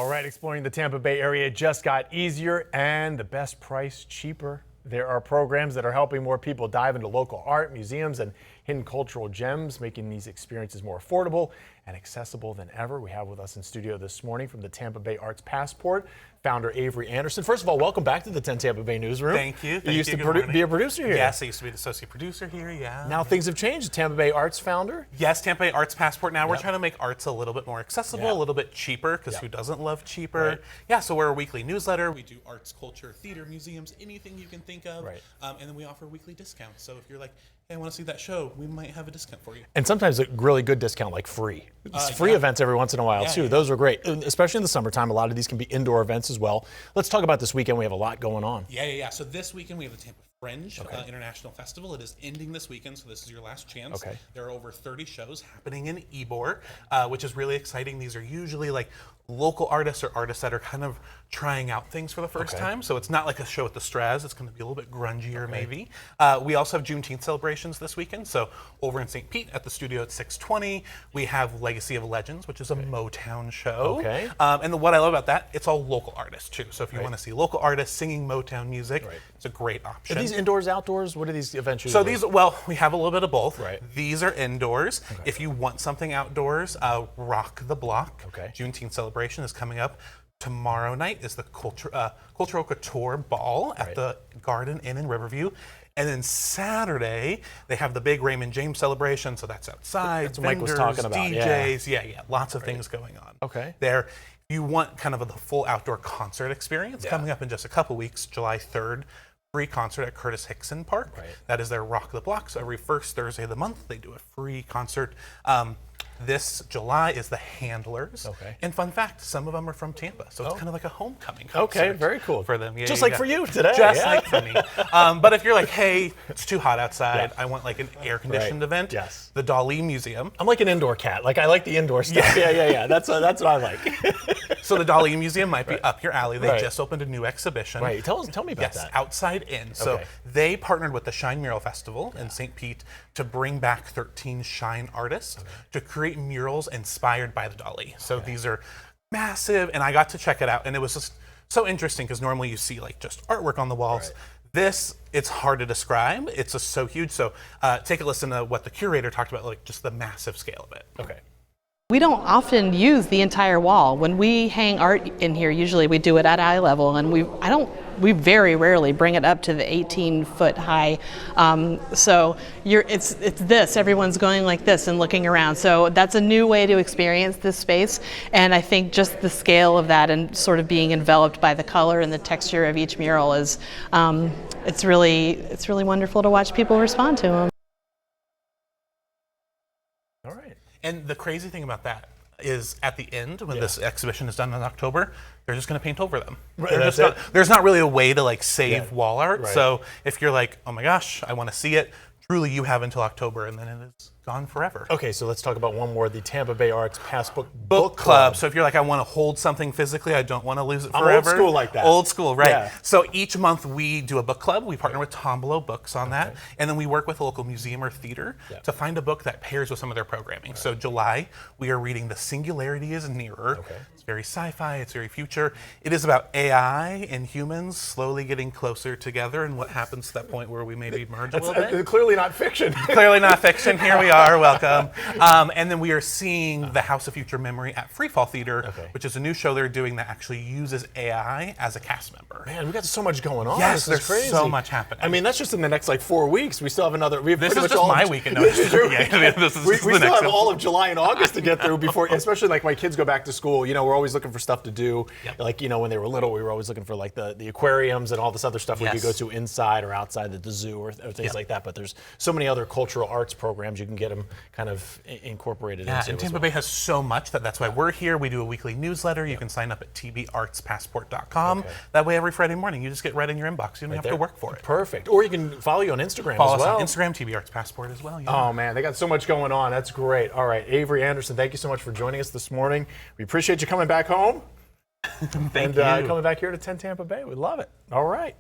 All right, exploring the Tampa Bay area just got easier and the best price cheaper. There are programs that are helping more people dive into local art, museums, and hidden cultural gems, making these experiences more affordable and accessible than ever. We have with us in studio this morning from the Tampa Bay Arts Passport, founder Avery Anderson. First of all, welcome back to the 10 Tampa Bay Newsroom. Thank you. You used to be a producer here. Yes, I used to be the associate producer here, yeah. Now things have changed. Tampa Bay Arts founder? Yes, Tampa Bay Arts Passport. Now we're trying to make arts a little bit more accessible, a little bit cheaper, because who doesn't love cheaper? Right. Yeah, so we're a weekly newsletter. We do arts, culture, theater, museums, anything you can think of. Right. And then we offer weekly discounts. So if you're like, hey, I want to see that show, we might have a discount for you. And sometimes a really good discount, like free. Free events every once in a while, too. Those are great, especially in the summertime. A lot of these can be indoor events as well. Let's talk about this weekend. We have a lot going on. Yeah. So this weekend we have the Tampa Fringe International Festival. It is ending this weekend, so this is your last chance. There are over 30 shows happening in Ybor, which is really exciting. These are usually like local artists or artists that are kind of trying out things for the first time. So it's not like a show at the Straz. It's going to be a little bit grungier maybe. We also have Juneteenth celebrations this weekend. So over in St. Pete at the studio at 620, we have Legacy of Legends, which is a Motown show. And what I love about that, it's all local artists too. So if you want to see local artists singing Motown music, it's a great option. Are these indoors, outdoors? What are these events usually? So these, well, we have a little bit of both. These are indoors. Okay. If you want something outdoors, Rock the Block. Juneteenth celebration is coming up. Tomorrow night is the Cultural Couture Ball at the Garden Inn in Riverview. And then Saturday, they have the big Raymond James celebration. So that's outside. That's what Mike was talking about. DJs. Yeah. Lots of things going on. There. If you want kind of the full outdoor concert experience, coming up in just a couple weeks, July 3rd, free concert at Curtis Hickson Park. That is their Rock the Block. So every first Thursday of the month, they do a free concert. This July is the Handlers. And fun fact, some of them are from Tampa. So it's kind of like a homecoming concert. Very cool. For them. Just like for you today. Just like for me. But if you're like, hey, it's too hot outside, I want like an air-conditioned event, the Dali Museum. I'm like an indoor cat. Like I like the indoor stuff. Yeah. That's what I like. So the Dali Museum might be up your alley. They just opened a new exhibition. Tell me about that. Outside In. So they partnered with the Shine Mural Festival in St. Pete to bring back 13 Shine artists to create murals inspired by the Dali. So these are massive, and I got to check it out, and it was just so interesting because normally you see like just artwork on the walls. This, it's hard to describe. It's just so huge. So take a listen to what the curator talked about, like just the massive scale of it. We don't often use the entire wall. When we hang art in here, usually we do it at eye level, and we very rarely bring it up to the 18-foot high. So it's this. Everyone's going like this and looking around. So that's a new way to experience this space, and I think just the scale of that and sort of being enveloped by the color and the texture of each mural is it's really wonderful to watch people respond to them. And the crazy thing about that is at the end, when this exhibition is done in October, they're just going to paint over them. There's not really a way to like save wall art. So if you're like, oh my gosh, I want to see it, truly you have until October, and then it is gone forever. So let's talk about one more, the Tampa Bay Arts Passport Book Club. So if you're like, I want to hold something physically, I don't want to lose it forever. I'm old school like that. Old school, right. So each month we do a book club. We partner with Tombolo Books on that. And then we work with a local museum or theater to find a book that pairs with some of their programming. So July, we are reading The Singularity is Nearer. It's very sci-fi, it's very future. It is about AI and humans slowly getting closer together and what happens to that point where we maybe merge a little bit. Clearly not fiction. Clearly not fiction. Here we are. Welcome. And then we are seeing The House of Future Memory at Freefall Theater, which is a new show they're doing that actually uses AI as a cast member. Man, we got so much going on. Yes, there's crazy. So much happening. I mean, that's just in the next like 4 weeks. We still have another. This is just my weekend. No, this is we still have all of July and August to get through before, especially like my kids go back to school. You know, we're always looking for stuff to do. Like, you know, when they were little, we were always looking for like the aquariums and all this other stuff we could go to inside or outside the zoo or things like that. But there's so many other cultural arts programs you can get them kind of incorporated into. And Tampa Bay has so much that's why we're here. We do a weekly newsletter. You can sign up at tbartspassport.com. That way every Friday morning you just get right in your inbox. You don't have to work for it. Perfect. Or you can follow you on Instagram follow as well. Us on Instagram, TB Arts Passport as well. Oh man, they got so much going on. That's great. All right, Avery Anderson, thank you so much for joining us this morning. We appreciate you coming back home. Thank you. Coming back here to 10 Tampa Bay. We love it. All right.